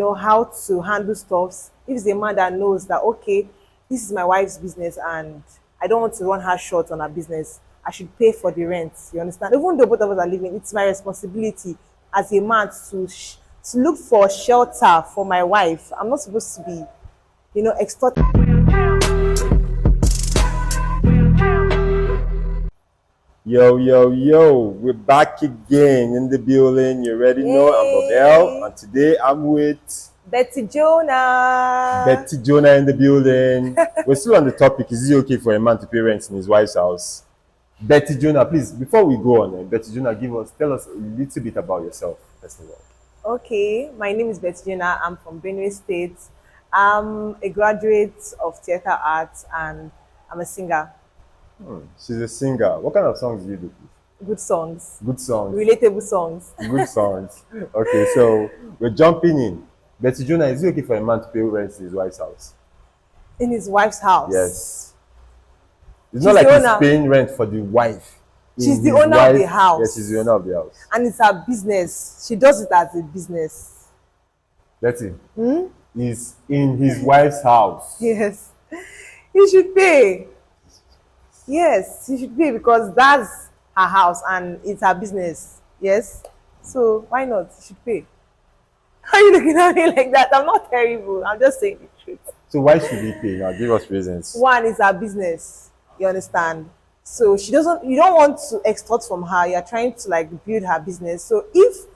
how to handle stuffs. If it's a man that knows that, okay, this is my wife's business and I don't want to run her short on her business, I should pay for the rent. You understand? Even though both of us are living, it's my responsibility as a man to look for shelter for my wife. I'm not supposed to be, extorting. Yo, yo, yo, we're back again in the building. You already know I'm Babel, and today I'm with Betty Jonah. Betty Jonah in the building. We're still on the topic, is it okay for a man to pay rent in his wife's house? Betty Jonah, please, before we go on, Betty Jonah, tell us a little bit about yourself, first of all. Okay, my name is Betty Jonah. I'm from Benue State. I'm a graduate of theater arts and I'm a singer. She's a singer. What kind of songs do you do, please? Good songs. Good songs. Relatable songs. Good songs. Okay, so we're jumping in. Betty Jonah, is it okay for a man to pay rent in his wife's house? In his wife's house? Yes. It's not like he's paying rent for the wife. She's the owner of the house. Yes, she's the owner of the house. And it's her business. She does it as a business. Betty, he's in his wife's house. Yes. He should pay. Yes, he should pay because that's her house and it's her business. Yes. So why not? He should pay. How are you looking at me like that? I'm not terrible. I'm just saying the truth. So why should he pay? Now give us reasons. One is her business. You understand? So you don't want to extort from her. You're trying to build her business. So if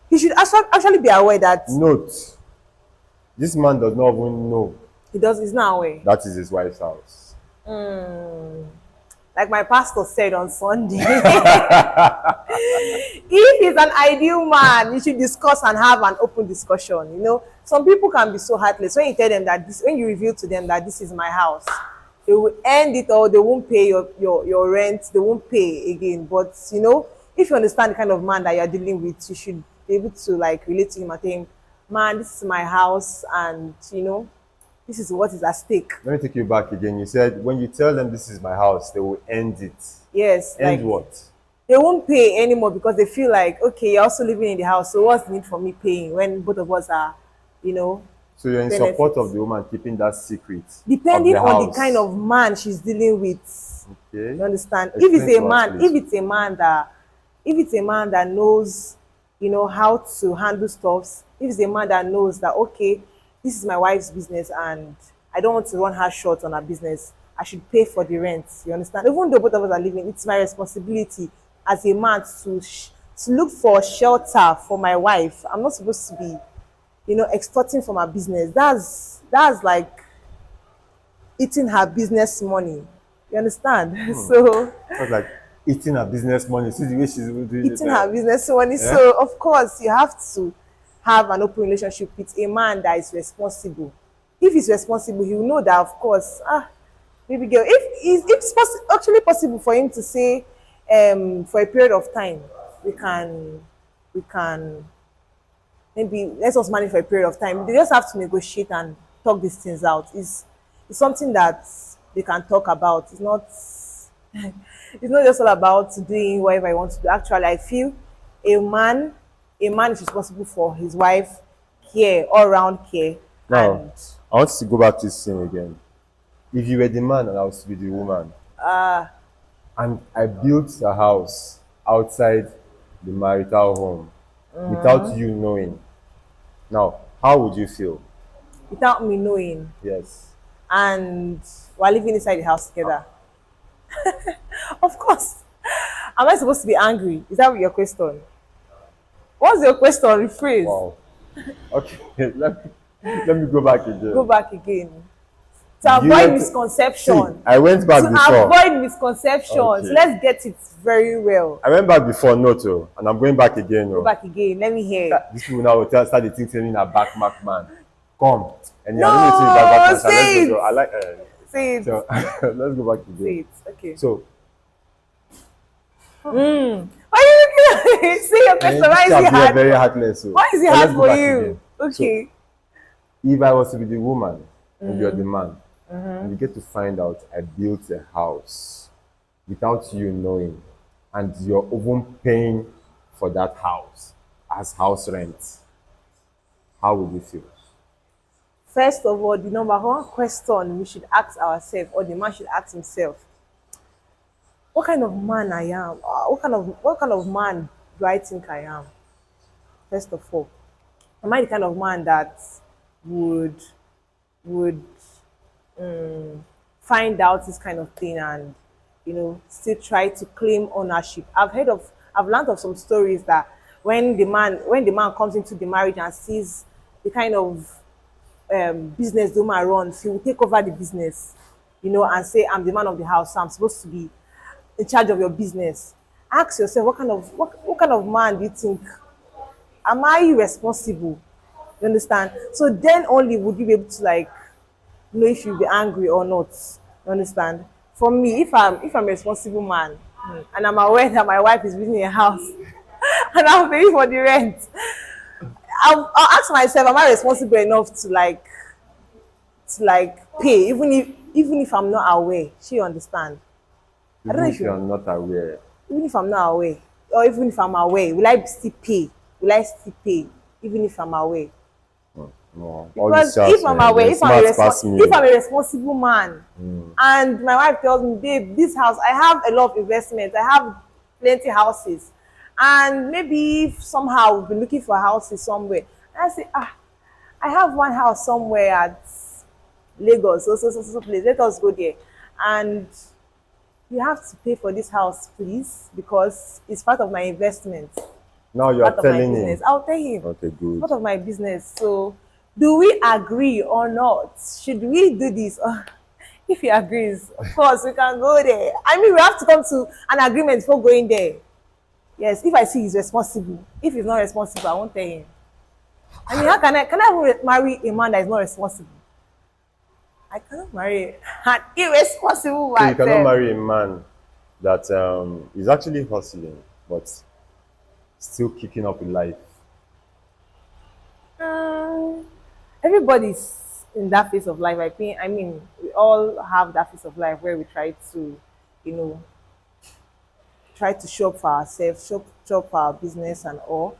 he should actually be aware that note, this man does not even know. He's not aware. That is his wife's house. Like my pastor said on Sunday, if he's an ideal man, you should discuss and have an open discussion. Some people can be so heartless. When you tell them when you reveal to them that this is my house, they will end it or they won't pay your rent, they won't pay again. But if you understand the kind of man that you're dealing with, you should be able to relate to him and think, man, this is my house and this is what is at stake. Let me take you back again. You said when you tell them this is my house, they will end it. Yes. End what? They won't pay anymore because they feel like, okay, you're also living in the house, so what's the need for me paying when both of us are, So you're in support of the woman keeping that secret? Depending on the kind of man she's dealing with. Okay. You understand? If it's a man that knows, how to handle stuffs, if it's a man that knows that, okay, this is my wife's business and I don't want to run her short on her business, I should pay for the rent. You understand? Even though both of us are living, it's my responsibility as a man to look for shelter for my wife. I'm not supposed to be, extorting from her business. That's like eating her business money. You understand? So that's like eating her business money. See the way she's doing eating her business money. Yeah? So of course you have to have an open relationship with a man that is responsible. If he's responsible, he will know that, of course, baby girl, if it's actually possible for him to say, for a period of time, we can maybe let us manage for a period of time. They just have to negotiate and talk these things out. It's something that they can talk about. It's not it's not just all about doing whatever I want to do. Actually, I feel a man is responsible for his wife care, all around care. Now, and I want to go back to this thing again. If you were the man and I was to be the woman, and I built a house outside the marital home without you knowing, now, how would you feel? Without me knowing? Yes. And we're living inside the house together. Of course. Am I supposed to be angry? Is that your question? What's your question? Rephrase. Wow. Okay, let me go back again. Go back again. To avoid misconception. See, I went back before. To avoid misconceptions. Okay. Let's get it very well. I went back before, and I'm going back again. Go back again. Let me hear. These people now will start the thing telling a backmark man. Come. And no, say it. I like say it. So let's go back again. Say it. Okay. So why are you looking at it? Say your question. Why is it hard? Very heartless. So. Why is it hard for you? Again. Okay. So, if I was to be the woman and you're the man, and you get to find out I built a house without you knowing, and you're even paying for that house as house rent, how would you feel? First of all, the number one question we should ask ourselves, or the man should ask himself, what kind of man I am? What kind of man do I think I am? First of all, am I the kind of man that would would find out this kind of thing and still try to claim ownership? I've learned of some stories that when the man comes into the marriage and sees the kind of business the woman runs, he will take over the business, and say, I'm the man of the house, so I'm supposed to be in charge of your business. Ask yourself, what kind of man do you think? Am I responsible? You understand? So then only would you be able to, like, know if you'll be angry or not. You understand? For me, if I'm a responsible man, and I'm aware that my wife is living in a house and I'm paying for the rent, I'll ask myself, am I responsible enough to pay, even if I'm not aware? She understand? I don't know Even if if you are not aware. even if I'm not aware, or even if I'm aware, will I still pay? Will I still pay even if I'm aware? No, all Because these shouts, if I'm man, aware, they're smart past me. if I'm a responsible man, and my wife tells me, babe, this house, I have a lot of investments, I have plenty houses, and maybe if somehow we've been looking for houses somewhere, and I say, I have one house somewhere at Lagos, so place, let us go there, and you have to pay for this house, please, because it's part of my investment, Now you part are of my telling business. him. I'll tell him. Okay, good. Part of my business. So, do we agree or not? Should we do this? If he agrees, of course, we can go there. I mean, we have to come to an agreement before going there. Yes, if I see he's responsible. If he's not responsible, I won't tell him. I mean, how can I even marry a man that is not responsible? I cannot marry an irresponsible So man. you cannot marry a man that is actually hustling, but still kicking up in life. Everybody's in that phase of life. I mean, we all have that phase of life where we try to, you know, try to show up for ourselves, show up for our business and all.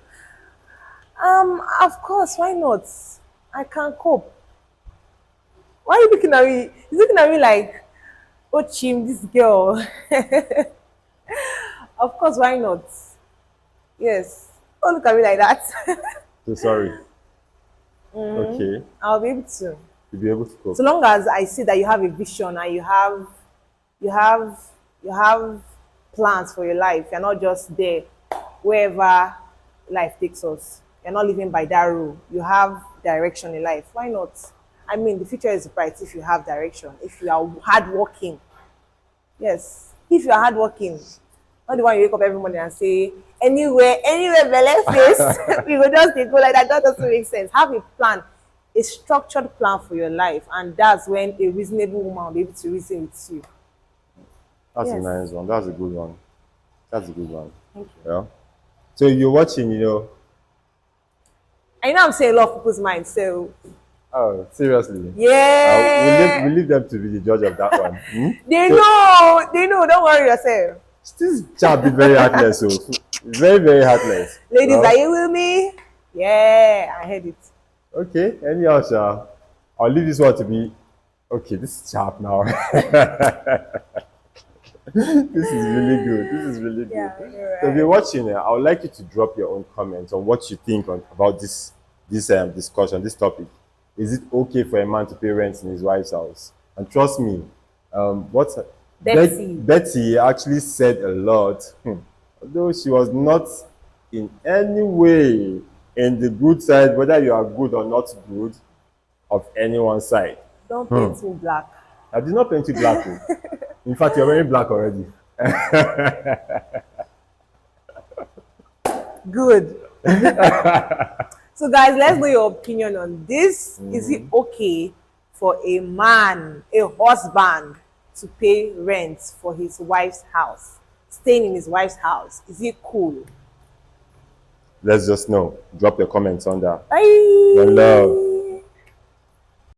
Of course, why not? I can cope. Why are you looking at me? He's looking at me like, oh, Chim, this girl. Of course, why not? Yes. Don't look at me like that. So sorry. Okay, I'll be able to. you'll be able to cope. So long as I see that you have a vision and you have you have plans for your life. You're not just there wherever life takes us. You're not living by that rule. You have direction in life. Why not? I mean, the future is bright if you have direction, if you are hardworking. Yes, if you are hardworking, not the one you wake up every morning and say, anywhere, belle face, we will just dey go like that. That doesn't make sense. Have a plan, a structured plan for your life, and that's when a reasonable woman will be able to reason with you. That's a Yes. nice one. That's a good one. That's a good one. Thank you. Yeah. So you're watching, I know I'm saying a lot of people's minds, so Oh, seriously. yeah. We leave them to be the judge of that one. They know, don't worry yourself. This chap is very heartless, so very, very heartless. Ladies, Well, are you with me? Yeah, I heard it. okay, anyhow, Sha, I'll leave this one to be. Okay, this is sharp now. This is really good. This is really good. Yeah, you're So if right. you're watching, I would like you to drop your own comments on what you think about this discussion, this topic. Is it okay for a man to pay rent in his wife's house? And trust me, what Betsy. Betty actually said a lot, although she was not in any way in the good side, whether you are good or not good, of anyone's side. Don't paint me black. I did not paint you black. Oh. In fact, you're wearing black already. Good. So, guys, let's know your opinion on this. Is it okay for a man, a husband, to pay rent for his wife's house? Staying in his wife's house. Is it cool? Let's just know. Drop your comments on that. Bye. Your love.